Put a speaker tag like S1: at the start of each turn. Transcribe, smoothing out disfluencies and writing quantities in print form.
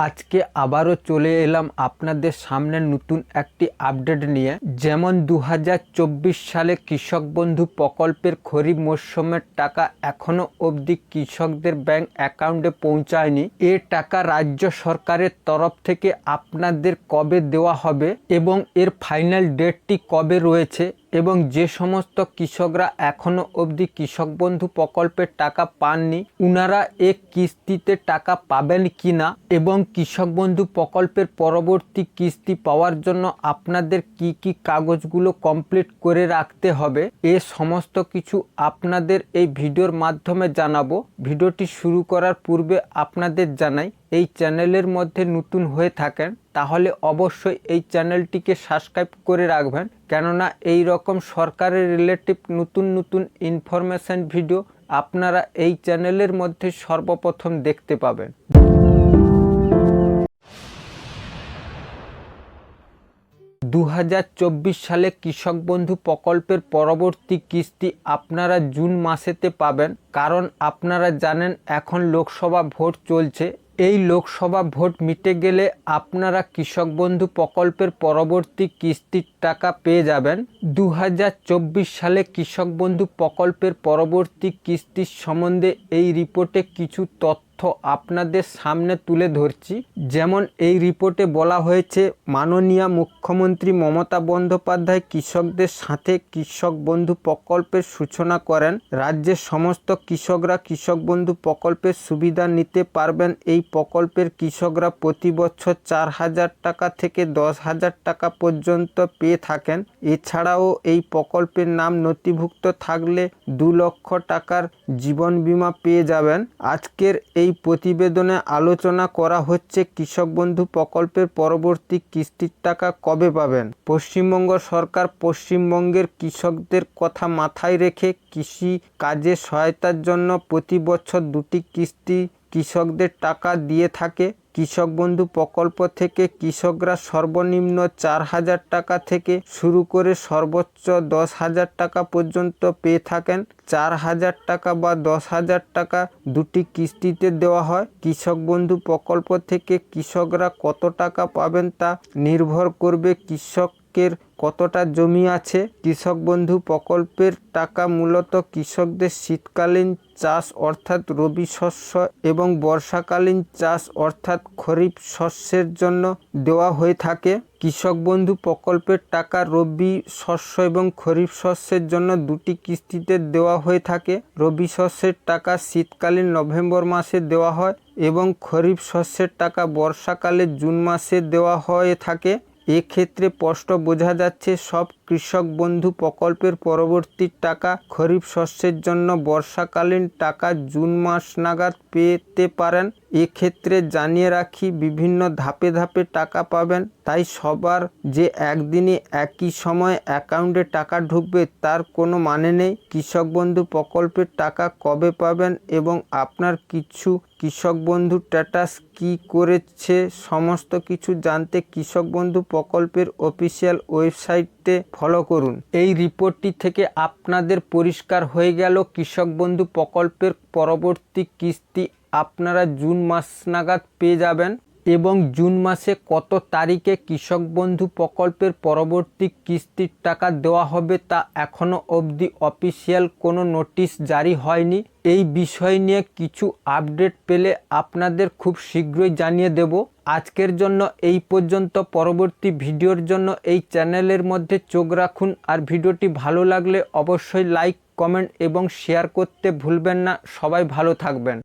S1: আজকে আবারও চলে এলাম আপনাদের সামনে নতুন একটি আপডেট নিয়ে। যেমন 2024 সালে কৃষক বন্ধু প্রকল্পের খরিফ মরশুমের টাকা এখনো অবধি কৃষকদের ব্যাংক অ্যাকাউন্টে পৌঁছায়নি। এ টাকা রাজ্য সরকারের তরফ থেকে আপনাদের কবে দেওয়া হবে এবং এর ফাইনাল ডেটটি কবে রয়েছে, এবং যে সমস্ত কৃষকরা এখনো অবধি কৃষক বন্ধু প্রকল্পের টাকা পাননি উনারা এক কিস্তিতে টাকা পাবেন কিনা, এবং কৃষক বন্ধু প্রকল্পের পরবর্তী কিস্তি পাওয়ার জন্য আপনাদের কি কি কাগজগুলো কমপ্লিট করে রাখতে হবে, এ সমস্ত কিছু আপনাদের এই ভিডিওর মাধ্যমে জানাবো। ভিডিওটি শুরু করার পূর্বে আপনাদের জানাই, এই চ্যানেলের মধ্যে নতুন হয়ে থাকেন তাহলে অবশ্যই এই চ্যানেলটিকে সাবস্ক্রাইব করে রাখবেন, কেননা এই রকম সরকারের রিলেটিভ নতুন নতুন ইনফরমেশন ভিডিও আপনারা এই চ্যানেলের মধ্যে সর্বপ্রথম দেখতে পাবেন। 2024 সালে কৃষক বন্ধু প্রকল্পের পরবর্তী কিস্তি আপনারা জুন মাসেতে পাবেন, কারণ আপনারা জানেন এখন লোকসভা ভোট চলছে। এই লোকসভা ভোট মিটে গেলে আপনারা কৃষক বন্ধু প্রকল্পের পরবর্তী কিস্তির টাকা পেয়ে যাবেন। 2024 সালে কৃষক বন্ধু প্রকল্পের পরবর্তী কিস্তির সম্বন্ধে এই রিপোর্টে কিছু তথ্য আপনাদের সামনে তুলে ধরছি। যেমন এই রিপোর্টে বলা হয়েছে, মাননীয় মুখ্যমন্ত্রী মমতা বন্দ্যোপাধ্যায় কৃষকদের সাথে কৃষক বন্ধু প্রকল্পের সূচনা করেন। রাজ্যের সমস্ত কৃষকরা কৃষক বন্ধু প্রকল্পের সুবিধা নিতে পারবেন। এই প্রকল্পের কৃষকরা প্রতি বছর 4,000 টাকা থেকে 10,000 টাকা পর্যন্ত পেয়ে থাকেন। এছাড়াও এই প্রকল্পের নাম নথিভুক্ত থাকলে 2 লক্ষ টাকার জীবন বীমা পেয়ে যাবেন। আজকের এই প্রতিবেদনে আলোচনা করা হচ্ছে কৃষক বন্ধু প্রকল্পের পরবর্তী কিস্তির টাকা কবে পাবেন। পশ্চিমবঙ্গ সরকার পশ্চিমবঙ্গের কৃষকদের কথা মাথায় রেখে কৃষি কাজে সহায়তার জন্য প্রতি বছর 2টি কিস্তি কৃষকদের টাকা দিয়ে থাকে। কৃষক বন্ধু প্রকল্প থেকে কৃষকরা সর্বনিম্ন 4,000 টাকা থেকে শুরু করে সর্বোচ্চ 10,000 টাকা পর্যন্ত পেয়ে থাকেন। 4,000 টাকা বা 10,000 টাকা 2টি কিস্তিতে দেওয়া হয়। কৃষক বন্ধু প্রকল্প থেকে কৃষকরা কত টাকা পাবেন তা নির্ভর করবে কৃষকের কতটা জমি আছে। কৃষক বন্ধু প্রকল্পের টাকা মূলত কৃষকদের শীতকালীন চাষ অর্থাৎ রবি শস্য এবং বর্ষাকালীন চাষ অর্থাৎ খরিফ শস্যের জন্য দেওয়া হয়ে থাকে। কৃষক বন্ধু প্রকল্পের টাকা রবি শস্য এবং খরিফ শস্যের জন্য 2টি কিস্তিতে দেওয়া হয়ে থাকে। রবি শস্যের টাকা শীতকালীন নভেম্বর মাসে দেওয়া হয় এবং খরিফ শস্যের টাকা বর্ষাকালে জুন মাসে দেওয়া হয়ে থাকে। এক্ষেত্রে স্পষ্ট বোঝা যাচ্ছে সব কৃষক বন্ধু প্রকল্পের পরবর্তী টাকা খরিফ শস্যের জন্য বর্ষাকালীন টাকা জুন মাস নাগাদ পেতে পারেন। এক্ষেত্রে জানিয়ে রাখি, বিভিন্ন ধাপে ধাপে টাকা পাবেন, তাই সবার যে একদিনে একই সময় অ্যাকাউন্টে টাকা ঢুকবে তার কোনো মানে নেই। কৃষক বন্ধু প্রকল্পের টাকা কবে পাবেন এবং আপনার কিছু কৃষক বন্ধু স্ট্যাটাস কি করেছে সমস্ত কিছু জানতে কৃষক বন্ধু প্রকল্পের অফিসিয়াল ওয়েবসাইটে ফলো করুন। এই রিপোর্টটি থেকে আপনাদের পরিষ্কার হয়ে গেল কৃষক বন্ধু প্রকল্পের পরবর্তী কিস্তি আপনারা জুন মাস নাগাদ পেয়ে যাবেন, এবং জুন মাসে কত তারিখে কৃষক বন্ধু প্রকল্পের পরবর্তী কিস্তির টাকা দেওয়া হবে তা এখনও অবধি অফিসিয়াল কোনো নোটিশ জারি হয়নি। এই বিষয় নিয়ে কিছু আপডেট পেলে আপনাদের খুব শীঘ্রই জানিয়ে দেব। আজকের জন্য এই পর্যন্ত। পরবর্তী ভিডিওর জন্য এই চ্যানেলের মধ্যে চোখ রাখুন, আর ভিডিওটি ভালো লাগলে অবশ্যই লাইক, কমেন্ট এবং শেয়ার করতে ভুলবেন না। সবাই ভালো থাকবেন।